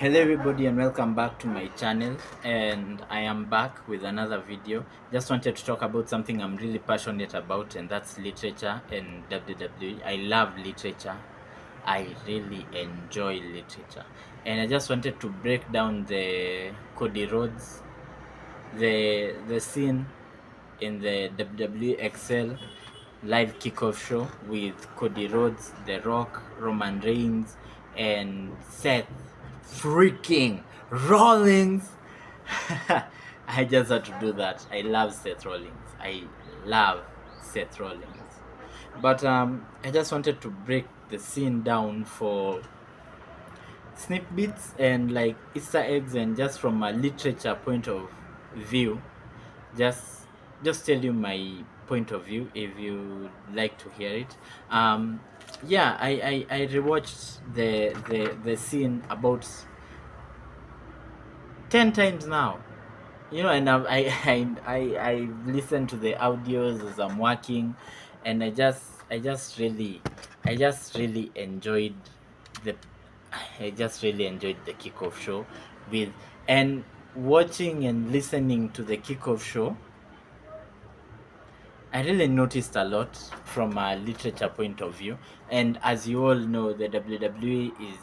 Hello everybody and welcome back to my channel, and I am back with another video. Just wanted to talk about something I'm really passionate about, and that's literature and WWE. I love literature. I really enjoy literature, and I just wanted to break down the Cody Rhodes, the scene in the WWE XL live kickoff show with Cody Rhodes, The Rock, Roman Reigns, and Seth freaking Rollins. I just had to do that. I love Seth Rollins. I love Seth Rollins. But I just wanted to break the scene down for snippets and like Easter eggs, and just from a literature point of view, just tell you my point of view if you like to hear it. Yeah, I rewatched the scene about 10 times now, and I listen to the audios as I'm working, and I just really enjoyed the kickoff show with and watching and listening to the kickoff show. I really noticed a lot from a literature point of view, and as you all know, the WWE is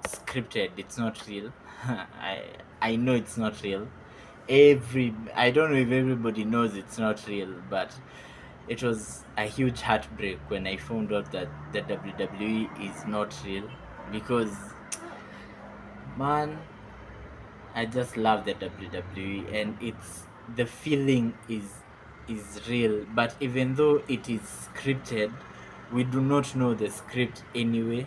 scripted. It's not real. I know it's not real. I don't know if everybody knows it's not real, but it was a huge heartbreak when I found out that the WWE is not real, because man, I just love the WWE, and it's the feeling is real. But even though it is scripted, we do not know the script anyway.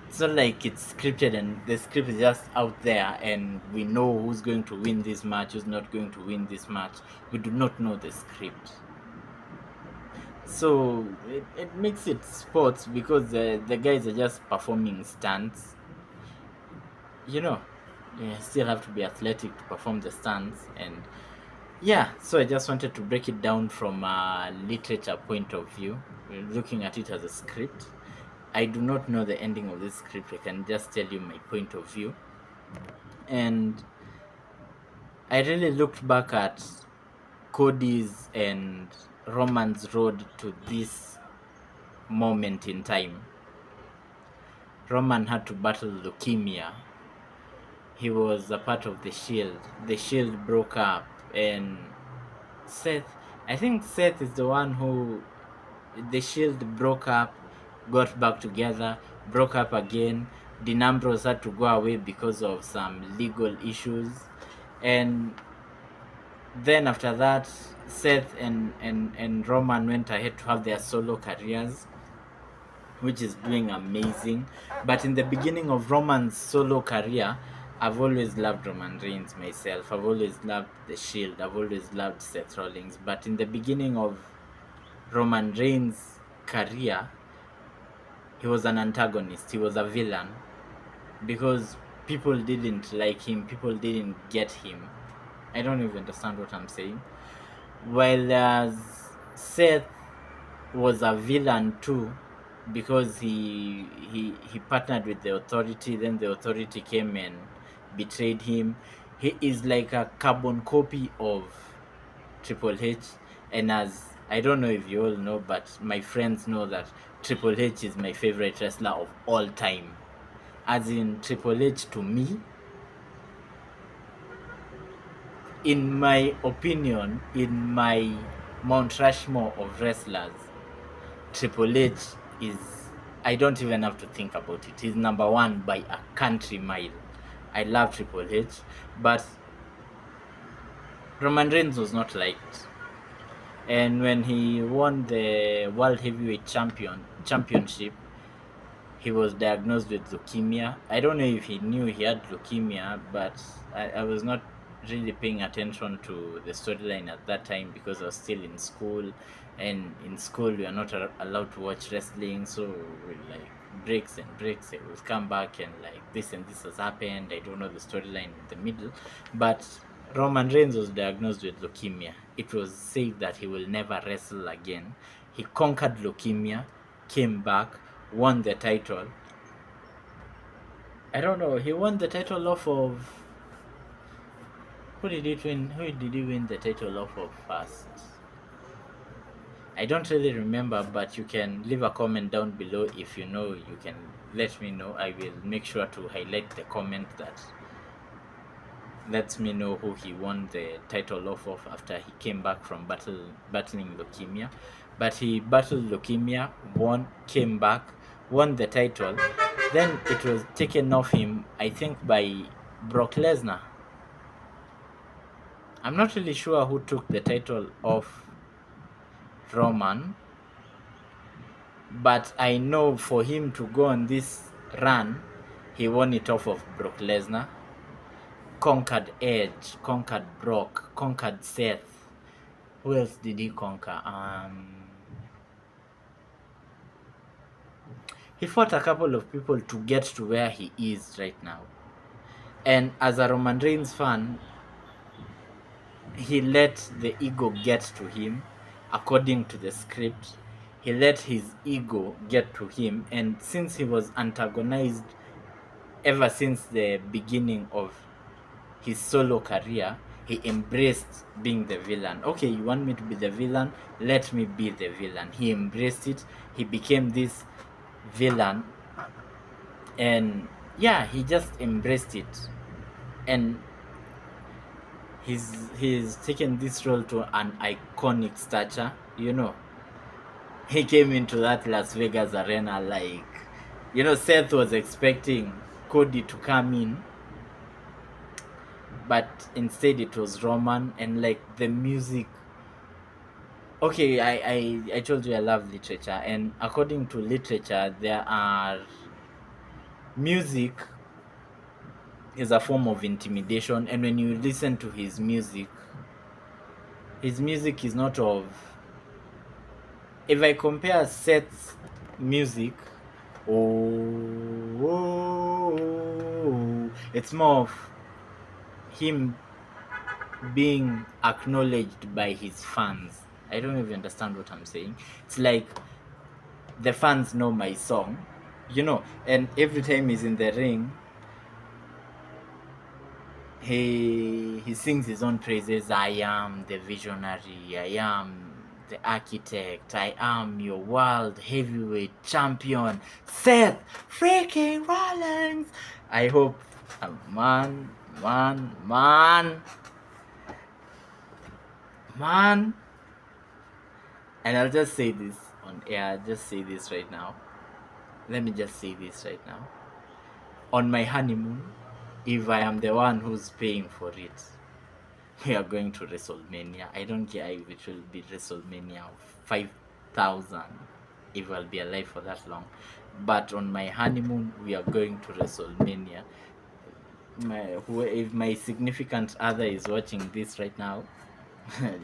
It's not like it's scripted and the script is just out there and we know who's going to win this match, who's not going to win this match. We do not know the script. So it makes it sports, because the guys are just performing stunts. You still have to be athletic to perform the stunts. And yeah, so I just wanted to break it down from a literature point of view, looking at it as a script. I do not know the ending of this script. I can just tell you my point of view. And I really looked back at Cody's and Roman's road to this moment in time. Roman had to battle leukemia. He was a part of the Shield. The Shield broke up, and Seth, I think Seth is the one who the Shield broke up, got back together, broke up again. Dean Ambrose had to go away because of some legal issues, and then after that, Seth and Roman went ahead to have their solo careers, which is doing amazing. But in the beginning of Roman's solo career, I've always loved Roman Reigns myself. I've always loved the Shield. I've always loved Seth Rollins. But in the beginning of Roman Reigns' career, he was an antagonist. He was a villain, because people didn't like him. People didn't get him. I don't even understand what I'm saying. While Seth was a villain too, because he partnered with the authority. Then the authority came and betrayed him. He is like a carbon copy of Triple H. And as I don't know if you all know, but my friends know that Triple H is my favorite wrestler of all time. As in, Triple H to me, in my opinion, in my Mount Rushmore of wrestlers, Triple H is, I don't even have to think about it. He's number one by a country mile. I love Triple H, but Roman Reigns was not liked. And when he won the World Heavyweight Championship, he was diagnosed with leukemia. I don't know if he knew he had leukemia, but I was not really paying attention to the storyline at that time, because I was still in school, and in school we are not allowed to watch wrestling. So we like breaks and breaks, and we'll come back and like this and this has happened. I don't know the storyline in the middle. But Roman Reigns was diagnosed with leukemia. It was said that he will never wrestle again. He conquered leukemia, came back, won the title, I don't know. He won the title off of. Who did he win? Who did he win the title off of first? I don't really remember, but you can leave a comment down below if you know. You can let me know. I will make sure to highlight the comment that lets me know who he won the title off of after he came back from battling leukemia. But he battled leukemia, won, came back, won the title. Then it was taken off him, I think, by Brock Lesnar. I'm not really sure who took the title off Roman, but I know for him to go on this run, he won it off of Brock Lesnar, conquered Edge, conquered Brock, conquered Seth. Who else did he conquer? He fought a couple of people to get to where he is right now. And as a Roman Reigns fan, he let the ego get to him according to the script. He let his ego get to him, and since he was antagonized ever since the beginning of his solo career, he embraced being the villain. Okay, you want me to be the villain? Let me be the villain. He embraced it. He became this villain, and yeah, he just embraced it. And he's taken this role to an iconic stature. He came into that Las Vegas arena like, Seth was expecting Cody to come in, but instead it was Roman. And like the music, okay, I told you I love literature, and according to literature, there are music is a form of intimidation. And when you listen to his music is not of, if I compare Seth's music, it's more of him being acknowledged by his fans. I don't even understand what I'm saying. It's like the fans know my song, and every time he's in the ring, he sings his own praises. I am the visionary, I am the architect, I am your world heavyweight champion, Seth freaking Rollins. I hope, man, and I'll just say this on air, just say this right now. Let me just say this right now. On my honeymoon, if I am the one who's paying for it, we are going to WrestleMania. I don't care if it will be WrestleMania 5,000, if I'll be alive for that long. But on my honeymoon, we are going to WrestleMania. If my significant other is watching this right now,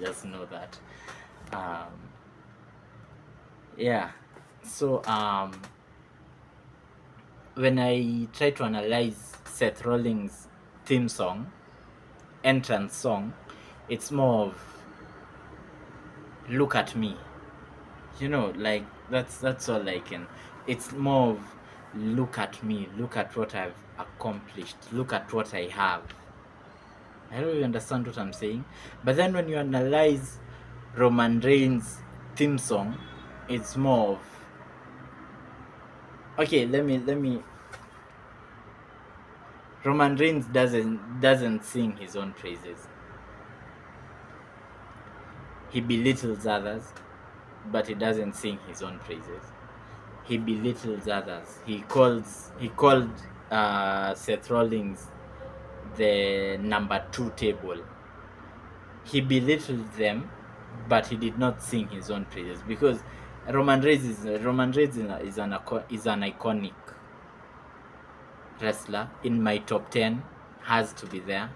just know that. Yeah. So when I try to analyze Seth Rollins' theme song, entrance song, it's more of look at me. Like that's all I can. It's more of look at me, look at what I've accomplished, look at what I have. I don't really understand what I'm saying. But then when you analyze Roman Reigns' theme song, it's more of, okay, let me Roman Reigns doesn't sing his own praises. He belittles others, but he doesn't sing his own praises. He belittles others. He called Seth Rollins the number 2 table. He belittled them, but he did not sing his own praises, because Roman Reigns is an iconic wrestler. In my top 10, has to be there.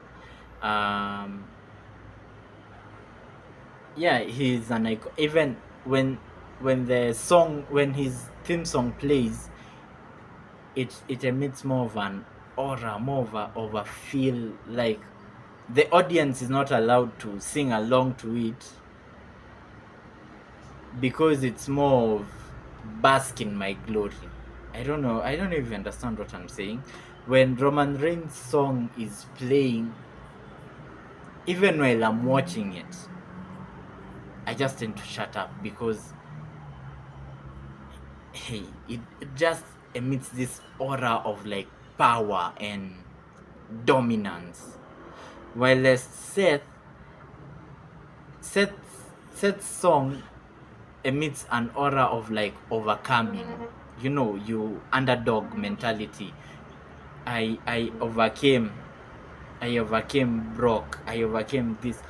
Yeah, he's an icon. Even when his theme song plays, it emits more of an aura, more of a feel. Like the audience is not allowed to sing along to it, because it's more of bask in my glory. I don't know. I don't even understand what I'm saying. when Roman Reigns' song is playing, even while I'm watching it, I just tend to shut up because hey, it just emits this aura of like power and dominance. While Seth Seth's song emits an aura of like overcoming. You know, you underdog mentality. I overcame. I overcame Brock. I overcame this.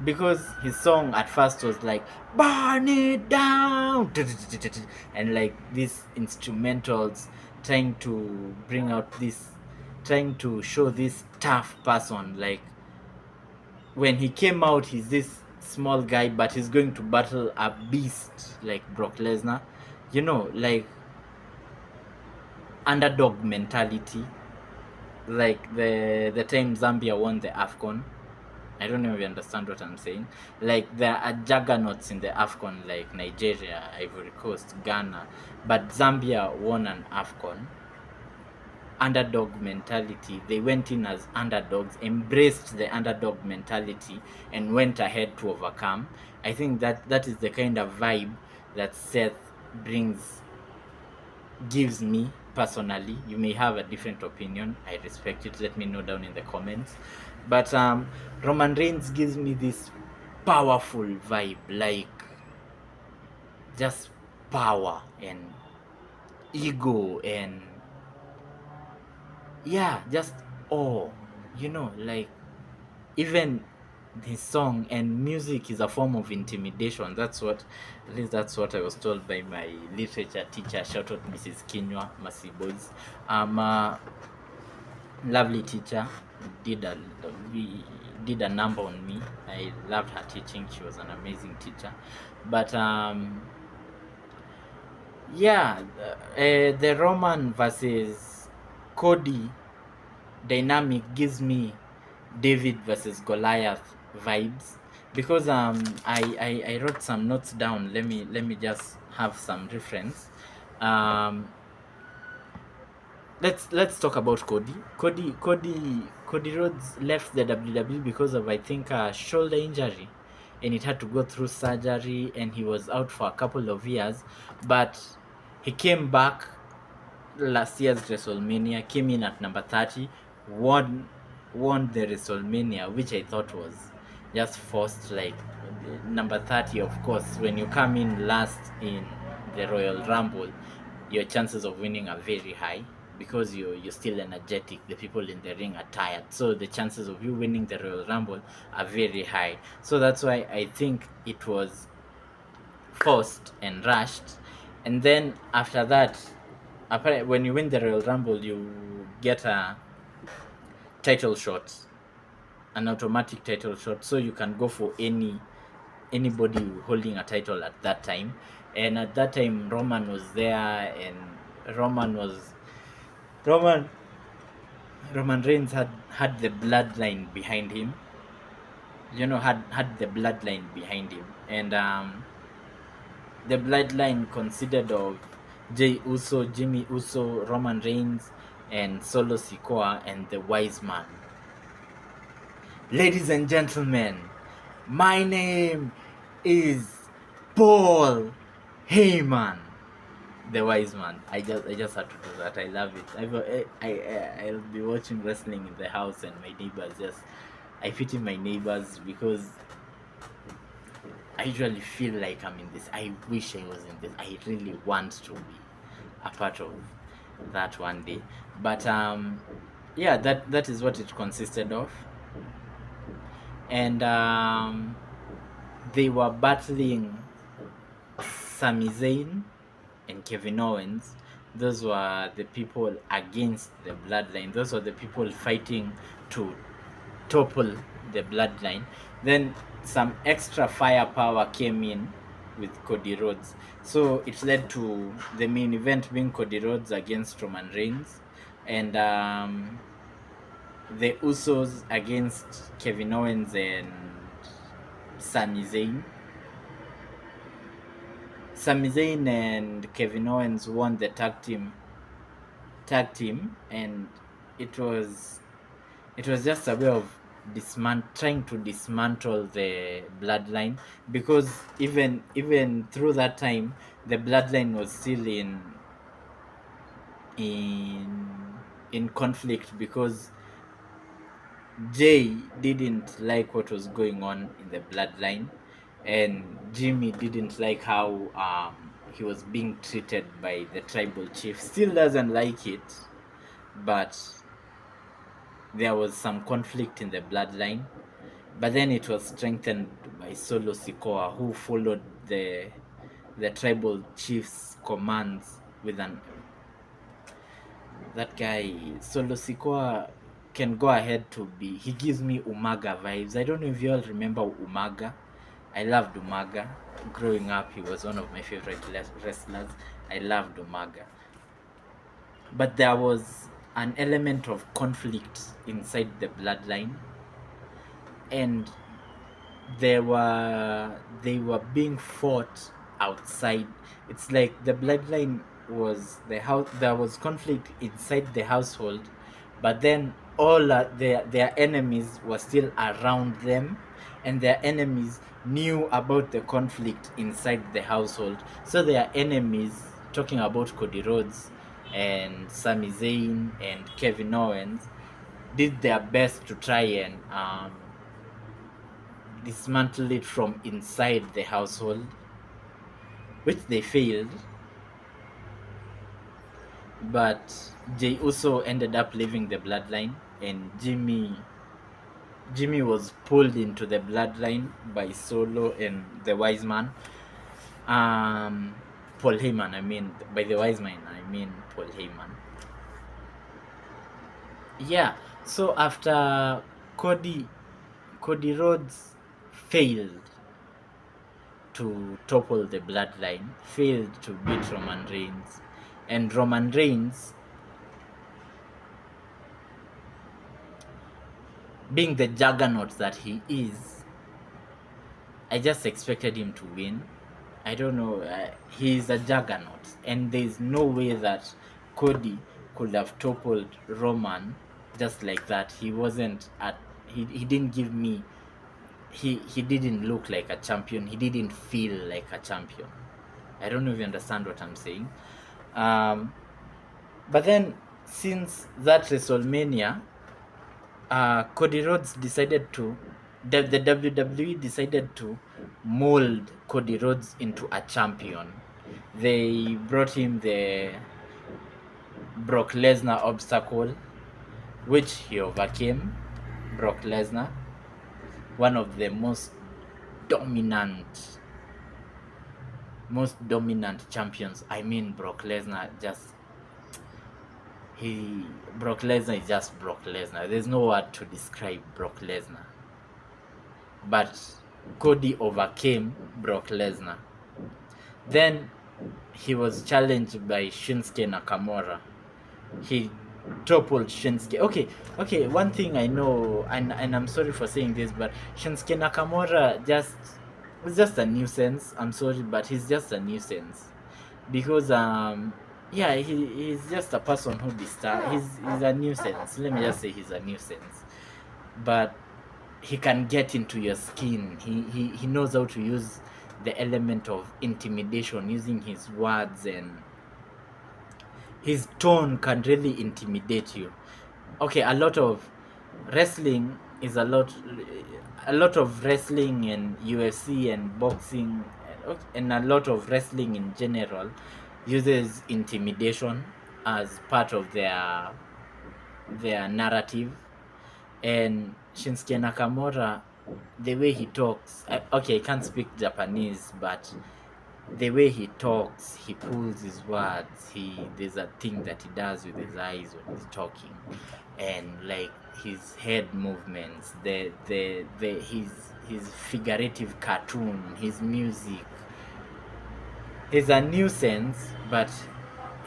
Because his song at first was like burn it down and like these instrumentals trying to bring out this, trying to show this tough person. Like when he came out, he's this small guy, but he's going to battle a beast like Brock Lesnar, you know, like underdog mentality. Like the time Zambia won the AFCON, I don't know if you understand what I'm saying. Like there are juggernauts in the AFCON, like Nigeria, Ivory Coast, Ghana, but Zambia won an AFCON. Underdog mentality. They went in as underdogs, embraced the underdog mentality, and went ahead to overcome. I think that is the kind of vibe that Seth brings, gives me personally. You may have a different opinion. I respect it. Let me know down in the comments. But Roman Reigns gives me this powerful vibe, like just power and ego and yeah, just awe. You know, like even his song and music is a form of intimidation. That's what, at least that's what I was told by my literature teacher. Shout out Mrs. Kinywa, Mercy Boys. Lovely teacher, did a we did a number on me. I loved her teaching. She was an amazing teacher. But yeah, the Roman versus Cody dynamic gives me David versus Goliath vibes, because I wrote some notes down. Let me just have some reference. Um, let's talk about Cody. Cody Rhodes left the WWE because of, I think, a shoulder injury, and it had to go through surgery, and he was out for a couple of years, but he came back last year's WrestleMania, came in at number 30, won the WrestleMania, which I thought was just forced. Like number 30, of course, when you come in last in the Royal Rumble, your chances of winning are very high because you're still energetic. The people in the ring are tired, so the chances of you winning the Royal Rumble are very high. So that's why I think it was forced and rushed. And then after that, apparently, when you win the Royal Rumble, you get a title shot, an automatic title shot, so you can go for anybody holding a title at that time. And at that time, Roman was there, and Roman was Roman Roman Reigns had the bloodline behind him. You know, had the bloodline behind him, and the bloodline considered of Jey Uso, Jimmy Uso, Roman Reigns, and Solo Sikoa, and the Wise Man. Ladies and gentlemen, my name is Paul Heyman, the Wise Man. I just had to do that. I love it. I'll be watching wrestling in the house, and my neighbors just, I pity my neighbors because I usually feel like I'm in this. I wish I was in this. I really want to be a part of that one day. But yeah, that is what it consisted of. And they were battling Sami Zayn and Kevin Owens. Those were the people against the bloodline. Those were the people fighting to topple the bloodline. Then some extra firepower came in with Cody Rhodes. So it led to the main event being Cody Rhodes against Roman Reigns, and the Usos against Kevin Owens and Sami Zayn. Sami Zayn and Kevin Owens won the tag team, and it was just a way of trying to dismantle the bloodline, because even through that time the bloodline was still in in conflict, because Jay didn't like what was going on in the bloodline, and Jimmy didn't like how he was being treated by the tribal chief. Still doesn't like it, but there was some conflict in the bloodline. But then it was strengthened by Solo Sikoa, who followed the tribal chief's commands with an that guy Solo Sikoa can go ahead to be. He gives me Umaga vibes. I don't know if you all remember Umaga. I loved Umaga. Growing up, he was one of my favorite wrestlers. I loved Umaga. But there was an element of conflict inside the bloodline, and they were being fought outside. It's like the bloodline was the house. There was conflict inside the household, but then all their enemies were still around them, and their enemies knew about the conflict inside the household. So their enemies, talking about Cody Rhodes and Sami Zayn and Kevin Owens, did their best to try and dismantle it from inside the household, which they failed. But Jey Uso ended up leaving the bloodline, and Jimmy was pulled into the bloodline by Solo and the Wise Man. Paul Heyman, I mean, by the Wise Man, I mean Paul Heyman. Yeah, so after Cody Rhodes failed to topple the bloodline, failed to beat Roman Reigns, and Roman Reigns, being the juggernaut that he is, I just expected him to win. I don't know, he's a juggernaut, and there's no way that Cody could have toppled Roman just like that. He wasn't at, he didn't give me, he didn't look like a champion. He didn't feel like a champion. I don't know if you understand what I'm saying. But then, since that WrestleMania, Cody Rhodes decided to, the WWE decided to mold Cody Rhodes into a champion. They brought him the Brock Lesnar obstacle, which he overcame. Brock Lesnar, one of the most dominant champions. I mean, Brock Lesnar Brock Lesnar is just Brock Lesnar. There's no word to describe Brock Lesnar. But Cody overcame Brock Lesnar. Then he was challenged by Shinsuke Nakamura. He toppled Shinsuke. Okay, one thing I know, and I'm sorry for saying this, but Shinsuke Nakamura was just a nuisance. I'm sorry, but he's just a nuisance. Because yeah, he's just a person who he's a nuisance. Let me just say he's a nuisance. But he can get into your skin. He knows how to use the element of intimidation, using his words, and his tone can really intimidate you. Okay, a lot of wrestling and UFC and boxing, and a lot of wrestling in general uses intimidation as part of their narrative. And Shinsuke Nakamura, the way he talks, I can't speak Japanese, but the way he talks, he pulls his words, there's a thing that he does with his eyes when he's talking, and like his head movements, his figurative cartoon, his music. He's a nuisance, but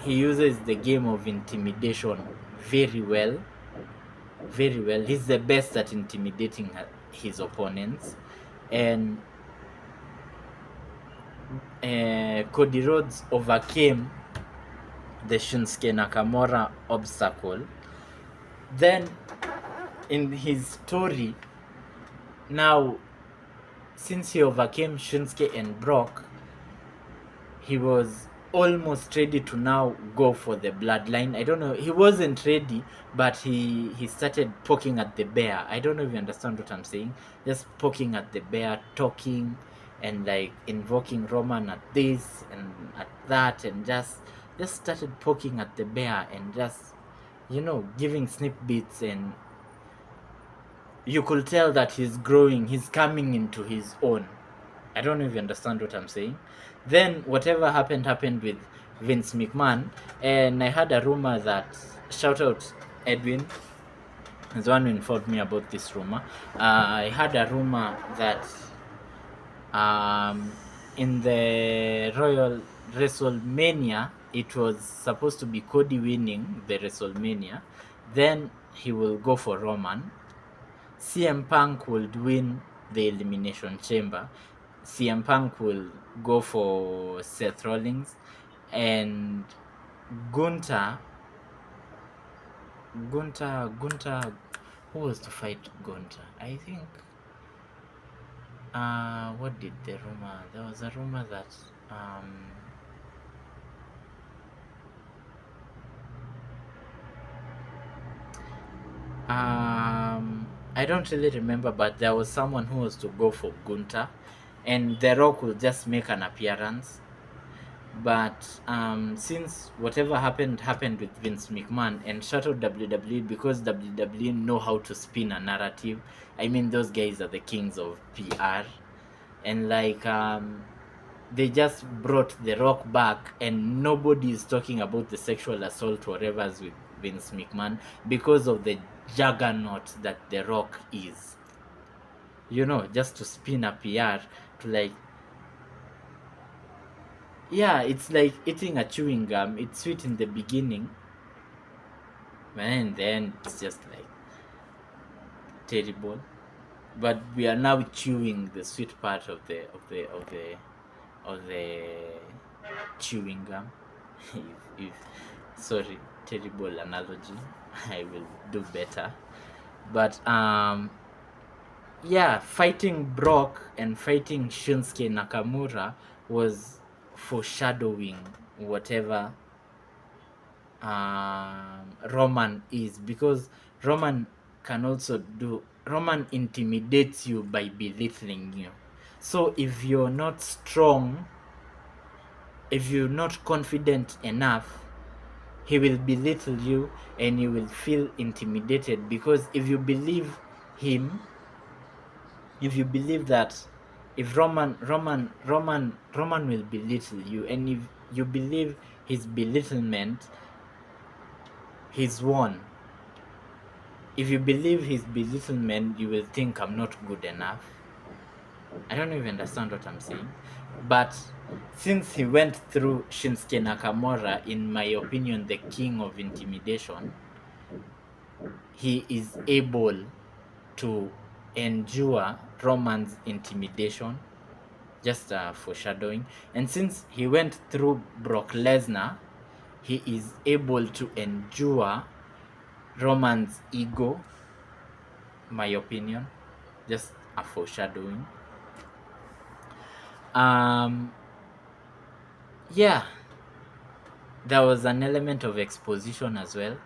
he uses the game of intimidation very well. He's the best at intimidating his opponents. And Cody Rhodes overcame the Shinsuke Nakamura obstacle Then in his story, now since he overcame Shinsuke and Brock, he was almost ready to now go for the bloodline. I don't know, he wasn't ready, but he started poking at the bear. I don't know if you understand what I'm saying. Just poking at the bear, talking and like invoking Roman at this and at that, and just started poking at the bear and just, you know, giving snip bits, and you could tell that he's growing, he's coming into his own. I don't know if you understand what I'm saying. Then whatever happened with Vince McMahon, and I had a rumor that, shout out Edwin, is the one who informed me about this rumor. I had a rumor that in the Royal WrestleMania, it was supposed to be Cody winning the WrestleMania. Then he will go for Roman. CM Punk would win the Elimination Chamber. CM Punk will go for Seth Rollins, and Gunter, who was to fight Gunter? I think. What did the rumor? There was a rumor that I don't really remember, but there was someone who was to go for Gunter, and The Rock will just make an appearance. But since whatever happened with Vince McMahon, and shout out WWE, because WWE know how to spin a narrative. I mean, those guys are the kings of PR, and like they just brought The Rock back, and nobody is talking about the sexual assault whatever's with Vince McMahon because of the juggernaut that The Rock is. You know, just to spin a PR to like, yeah, it's like eating a chewing gum. It's sweet in the beginning, and then it's just like terrible. But we are now chewing the sweet part of the chewing gum. if Sorry, terrible analogy. I will do better. But yeah, fighting Brock and fighting Shinsuke Nakamura was foreshadowing whatever Roman is, because Roman intimidates you by belittling you. So if you're not strong, if you're not confident enough, he will belittle you and you will feel intimidated, because if you believe him, if you believe that, if Roman will belittle you, and if you believe his belittlement, he's won. If you believe his belittlement, you will think I'm not good enough. I don't even understand what I'm saying. But since he went through Shinsuke Nakamura, in my opinion, the king of intimidation, he is able to endure Roman's intimidation, just foreshadowing. And since he went through Brock Lesnar, he is able to endure Roman's ego, my opinion, just a foreshadowing. Yeah, there was an element of exposition as well,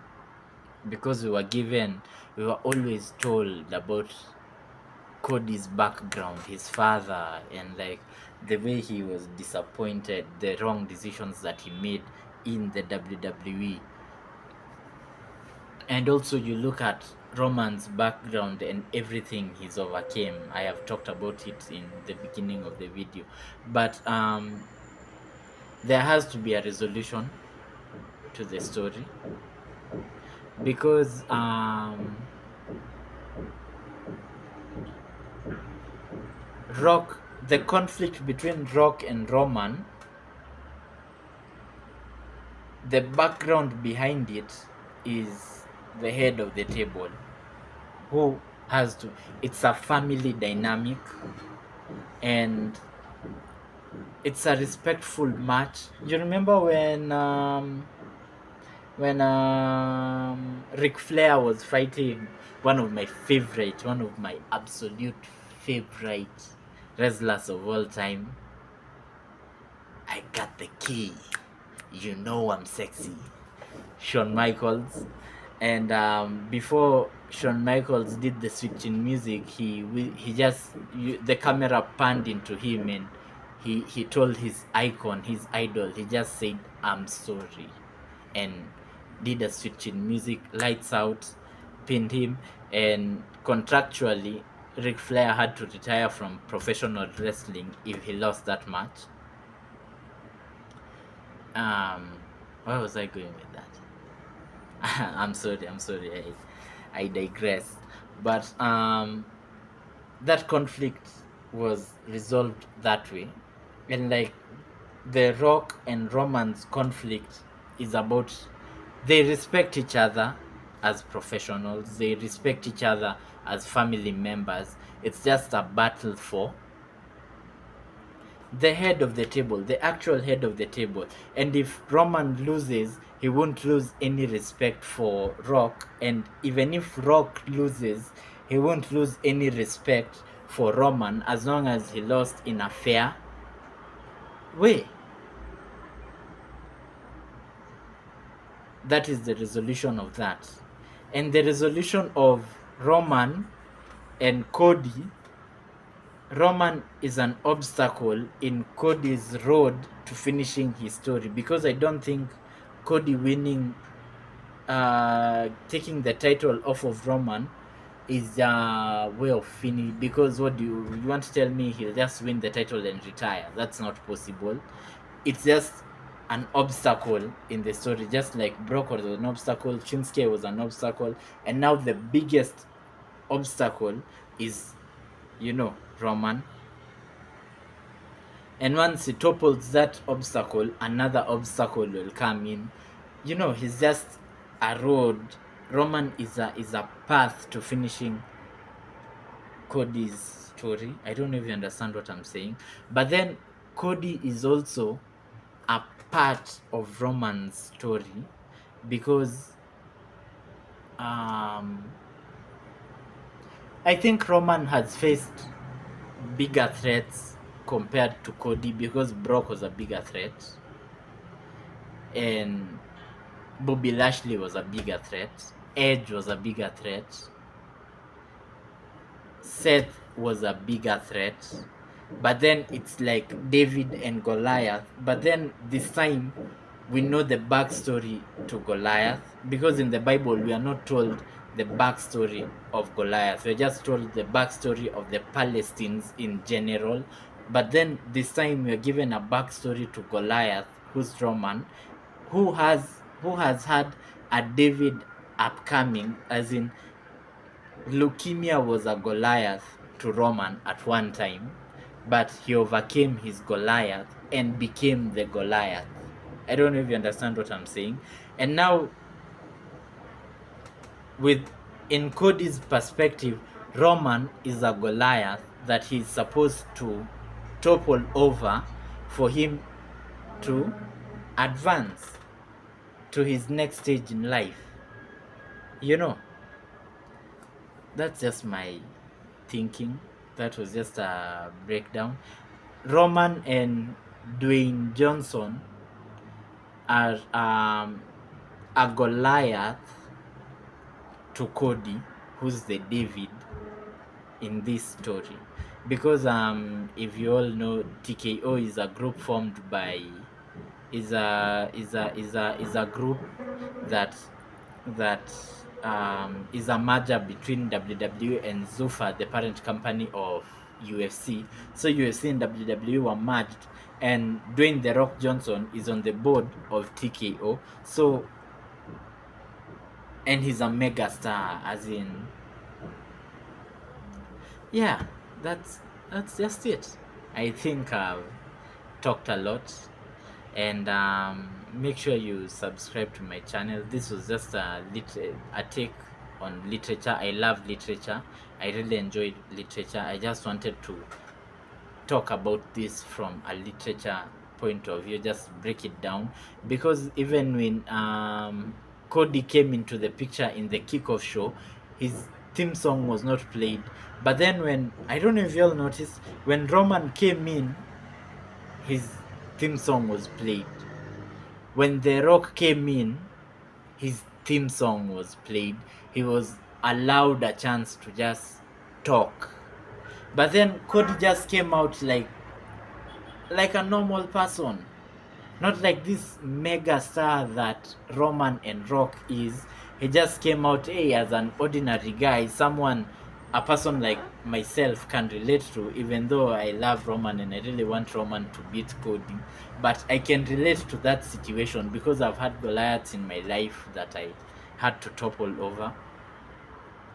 because we were always told about Cody's background, his father, and like the way he was disappointed, the wrong decisions that he made in the WWE. And also you look at Roman's background and everything he's overcame. I have talked about it in the beginning of the video, but there has to be a resolution to the story, because the conflict between Rock and Roman, the background behind it is the head of the table, who has to, it's a family dynamic, and it's a respectful match. You remember when when Ric Flair was fighting one of my absolute favorite wrestlers of all time. I got the key. You know I'm sexy. Shawn Michaels. And before Shawn Michaels did the switch in music, the camera panned into him, and he told his icon, his idol, he just said, "I'm sorry," and did a switch in music, lights out, pinned him, and contractually, Ric Flair had to retire from professional wrestling if he lost that match. Um, where was I going with that? I'm sorry, I digress. But that conflict was resolved that way. And like the Rock and Roman's conflict is about, they respect each other as professionals, they respect each other as family members. It's just a battle for the head of the table, the actual head of the table. And if Roman loses, he won't lose any respect for Rock. And even if Rock loses, he won't lose any respect for Roman as long as he lost in a fair way. That is the resolution of that. And the resolution of Roman and Cody, Roman is an obstacle in Cody's road to finishing his story, because I don't think Cody winning, taking the title off of Roman is a way of finishing. Because what do you want to tell me? He'll just win the title and retire? That's not possible. It's just an obstacle in the story, just like Brock was an obstacle, Shinsuke was an obstacle, and now the biggest obstacle is, Roman. And once he topples that obstacle, another obstacle will come in. He's just a road. Roman is a path to finishing Cody's story. I don't know if you understand what I'm saying. But then Cody is also a part of Roman's story, because I think Roman has faced bigger threats compared to Cody, because Brock was a bigger threat, and Bobby Lashley was a bigger threat, Edge was a bigger threat, Seth was a bigger threat. But then it's like David and Goliath. But then this time we know the backstory to Goliath, because in the Bible we are not told the backstory of Goliath. We're just told the backstory of the Palestinians in general. But then this time we're given a backstory to Goliath, who's Roman, who has had a David upcoming, as in leukemia was a Goliath to Roman at one time, but he overcame his Goliath and became the Goliath. I don't know if you understand what I'm saying. And now, in Cody's perspective, Roman is a Goliath that he's supposed to topple over for him to advance to his next stage in life. That's just my thinking. That was just a breakdown. Roman and Dwayne Johnson are a Goliath to Cody, who's the David in this story. Because if you all know, TKO is a group formed by is a group that is a merger between WWE and Zuffa, the parent company of UFC. So UFC and WWE were merged, and Dwayne "The Rock" Johnson is on the board of TKO. So, and he's a mega star, as in, yeah, that's just it. I think I've talked a lot, and make sure you subscribe to my channel. This was just a take on literature. I love literature. I really enjoyed literature. I just wanted to talk about this from a literature point of view, just break it down, because even when Cody came into the picture in the kickoff show, his theme song was not played. But then when, I don't know if you all noticed, when Roman came in, his theme song was played. When The Rock came in, his theme song was played. He was allowed a chance to just talk. But then Cody just came out like a normal person. Not like this mega star that Roman and Rock is. He just came out, hey, as an ordinary guy, someone, a person like myself can relate to, even though I love Roman and I really want Roman to beat Cody. But I can relate to that situation because I've had Goliaths in my life that I had to topple over.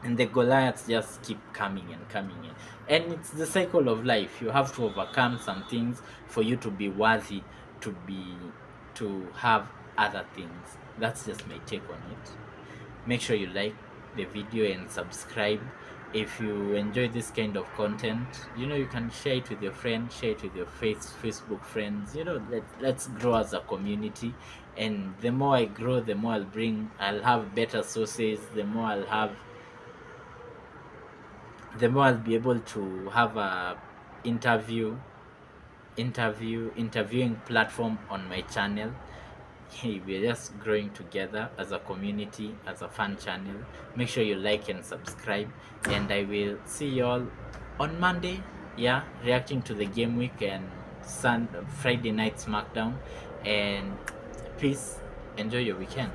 And the Goliaths just keep coming and coming in. And it's the cycle of life. You have to overcome some things for you to be worthy to have other things. That's just my take on it. Make sure you like the video and subscribe. If you enjoy this kind of content, you can share it with your friends, share it with your Facebook friends. Let's grow as a community. And the more I grow, the more I'll have better sources, the more I'll be able to have a interviewing platform on my channel. Hey, we're just growing together as a community, as a fun channel. Make sure you like and subscribe, and I will see you all on Monday. Yeah, reacting to the game week and Friday night SmackDown. And peace. Enjoy your weekend.